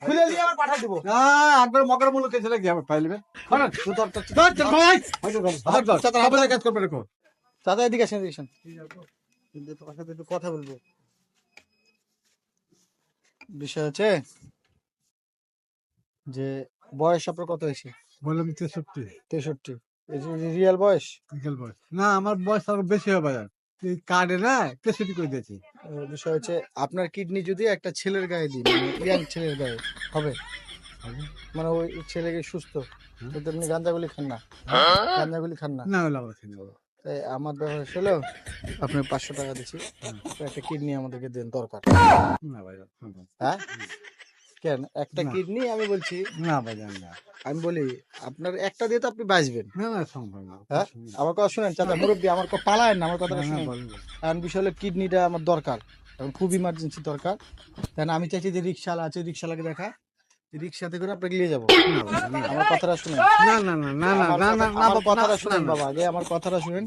খুলে নিয়ে আবার পাঠাই দিব। একবার মগের মূল্য কেছে নাকি আমার পাইলবে কাজ করবে রেখো। চাচা এদিকে আসেন, এদিকে আসেন। তোমার সাথে একটু কথা বলবো। বিষয় হচ্ছে যে বয়স আপনার কত হয়েছে? বললাম 63 63। রিয়েল বয়স? বিকেল বয়স না, আমার বয়স আরো বেশি হবে। কার্ডে না 63 করে দিয়েছি। বিষয় হচ্ছে আপনার কিডনি যদি একটা ছেলের গায়ে দিই, মানে ইয়াং ছেলের গায়ে হবে, মানে ওই ছেলেকে সুস্থ, কিন্তু আপনি গাঁজাগুলি খান না, গাঁজাগুলি খান না। না হলো আমার কিনে বলো। তাই আমার ব্যবহার ছিল, আপনার 500 টাকা দিচ্ছি, একটা কিডনি আমাদেরকে দেন দরকার। না ভাই হ্যাঁ কেন একটা না। কিডনি আমি বলছি, না ভাই জান না। আমি বলি আপনার একটা দিয়ে তো আপনি বাঁচবেন। না না সম্ভব না। হ্যাঁ আমার কথা শুনেন চাচা, মুরব্বী আমার কথা পালায়েন না, আমার কথাটা না, শুনেন। বলবো। কারণ বিষয় হলো কিডনিটা আমার দরকার, এখন খুব ইমার্জেন্সি দরকার। তাই না, আমি চাইছি যে রিক্সাওয়ালা আছে, রিক্সাওয়ালাকে দেখা, রিক্সাতে করে আপনাকে নিয়ে যাবো। না ভাই, না। আমার কথাটা শুনেন, না না না না না আমার না না কথা- না আমার বাবা, কথাটা না, শুনেন না, বাবা, আগে আমার কথাটা শুনেন।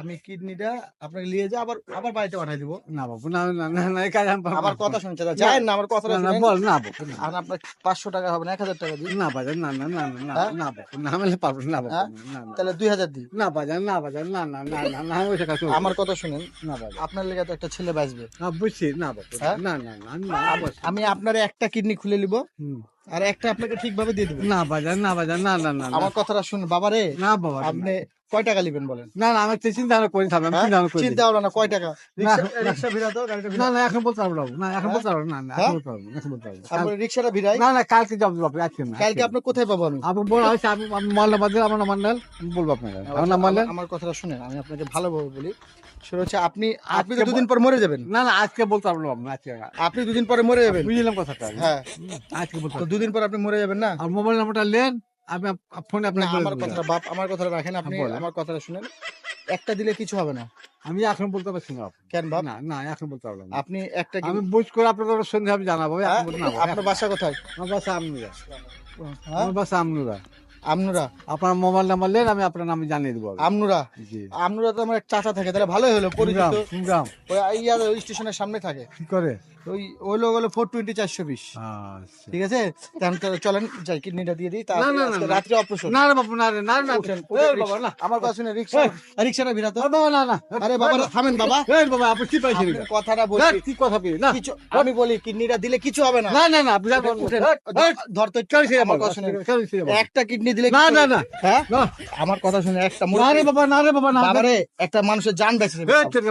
আমি কিডনিটা আপনাকে নিয়ে যা, আবার আবার বাড়িতে পাঠাই দিব। না বাবু, না না না না, এই কাজ আমি পারবো আমার না। কথা শুনছে যায় না, আমার কথাটা না না শুনেন। বল না বাবু, না। আর আপনার 500 টাকা হবে না, 1000 টাকা দিই। না বাজার, না না না না না হ্যাঁ? না বাবু, না আমি পারবো না বাবু, হ্যাঁ? না না তাহলে 2000 দিই। না বাজার, না বাজার, না না না না না, আমি ওই টাকা চলবো। আমার কথা শুনেন, না বাজার, আপনার লেগে তো একটা ছেলে বাঁচবে। না বুঝছি, না বাবু, হ্যাঁ? না না না না, অবশ্যই। আমি আপনার একটা কিডনি খুলে নিব, হুম। আর একটা আপনাকে ঠিকভাবে দিয়ে দেবো। না বাজার, না বাজার, না না না না, আমার কথাটা শুনুন বাবা রে, না বাবা, আপনি কয় টাকা নেবেন বলেন? না না আমি তো চিন্তা ভাবনা করি থাকবে, আমি হ্যাঁ? চিন্তা ভাবনা করি। চিন্তা ভাবনা না, কয় টাকা? না, রিক্সা ভিড়া তো, গাড়িটা না ভিড়া। না এখন বলতে পারবো না বাবু, না এখন হ্যাঁ? বলতে পারবো না, না হ্যাঁ? এখন বলতে পারবো না, এখন বলতে পারবো না। আপনার রিক্সাটা ভিড়াই। না না কালকে যাবো বাবু, আজকে না। কালকে আপনি কোথায় পাবো আমি? আপনি বলা হয়েছে, আমি মাল্লা বাজার, আমার নাম মান্ডাল, আমি বলবো আপনাকে আমার নাম মান্ডাল। আমার কথাটা শুনেন, আমি আপনাকে ভালোভাবে বলি। সেটা হচ্ছে আপনি আপনি তো আজকে 2 দিন পর মরে যাবেন। না না আজকে বলতে পারবো না বাবু, আজকে না। আপনি 2 দিন পরে মরে যাবেন। বুঝলাম কথাটা। হ্যাঁ, আজকে বলতে তো পারবো 2 দিন পর আপনি মরে যাবেন না। না। আর মোবাইল নাম্বারটা নেন, আমি ফোনে না, আপনাকে বলে আমার দেবো। কথাটা বাপ, আমার কথাটা রাখেন আপনি, বলেন। আমার কথাটা শুনেন। একটা দিলে কিছু হবে না। আমি এখন বলতে পারছি না বাবু। কেন বাপ? না না এখন বলতে পারবো না। আপনি একটা আমি বুঝ করে আপনাদের সন্ধ্যে আমি জানাবো, এখন হ্যাঁ? বলতে না বাবু। আপনার বাসা কোথায়? আমার বাসা আমনুরা, হ্যাঁ? আমার বাসা আমনুরা। আমনুরা। আপনার মোবাইল নাম্বার নেন, আমি আপনার নামে জানিয়ে দেবো। আমনুরা। জি। আমনুরা তো আমার এক চাচা থাকে, তাহলে ভালোই হলো পরিচিত। সুনগ্রাম ওই স্টেশনের সামনে থাকে। কি করে? ওই লোক হলো 420 420। আচ্ছা। ঠিক আছে, তাহলে তো চলেন যাই, কিডনিটা দিয়ে দিই, না, না, না, আজকে না। রাত্রে অপারেশন। না রে বাবু, না রে, না না উঠেন, এই উঠেন, বাবা, না। আমার কথা শুনে রিক্সাটা ভিড়া তো। এ বাবা, না না। আরে বাবা থামেন বাবা, এই বাবা, আপনি কি পাইছেন আপনার এটা? কথাটা না, বলছি। কি কথা পেয়ে? না কিছু আমি বলি কিডনিটা দিলে কিছু হবে না। না না না, আপনি যাবেন। উঠেন, এই, ধর তো, কেন ছিঁড়ে আমার বলবো? কথা শুনেন। কেন ছিঁড়ে বলবো? একটা কিডনি দিলে না, কিছু না, হবে না। হ্যাঁ, না, আমার কথা শুনে একটা না রে বাবা, না রে বাবা, না। বাবারে একটা মানুষের জান বেঁচে যাবে। এই, তোর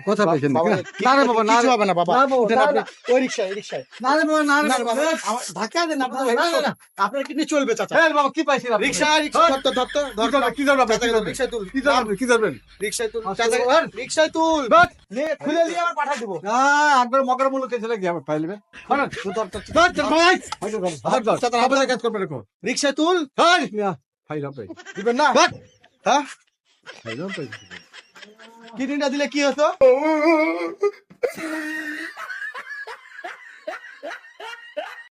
কথা পেয়েছেন নাকি? বাবারে, না রে বাবা, না কিছু রে। হবে না বাবা। না বাবা, উঠেন না, আপনি, না। ওই রিক্সায়। না রে বাবা, না রে না রে বাবা, বাবা। আমার ধাক্কা দেন, আপনার না, না, না। আপনার কিডনি চলবে চাচা। এই বাবা, কি পাইছেন আপনি? রিক্সা এই, ধর তো, কি ধরবেন? চাচা, রিক্সায় তুল, কি ধরবেন? কি ধরবেন? রিক্সায় তুল, আচ্ছা, চাচা, ধর। রিক্সায় তুল, ধর। খুলে নিয়ে আবার পাঠাই দিব। না, একবার মগের মূল্য কেছে নাকি আমার পাইলবে? ধর, চাচা, আপনাদের কাজ করবে রেখো। রিক্সায় তুল, ফাইল হবে। দিবেন না? ধর। হ্যাঁ, ফাইল হবে। কিডনিটা দিলে কি হতো?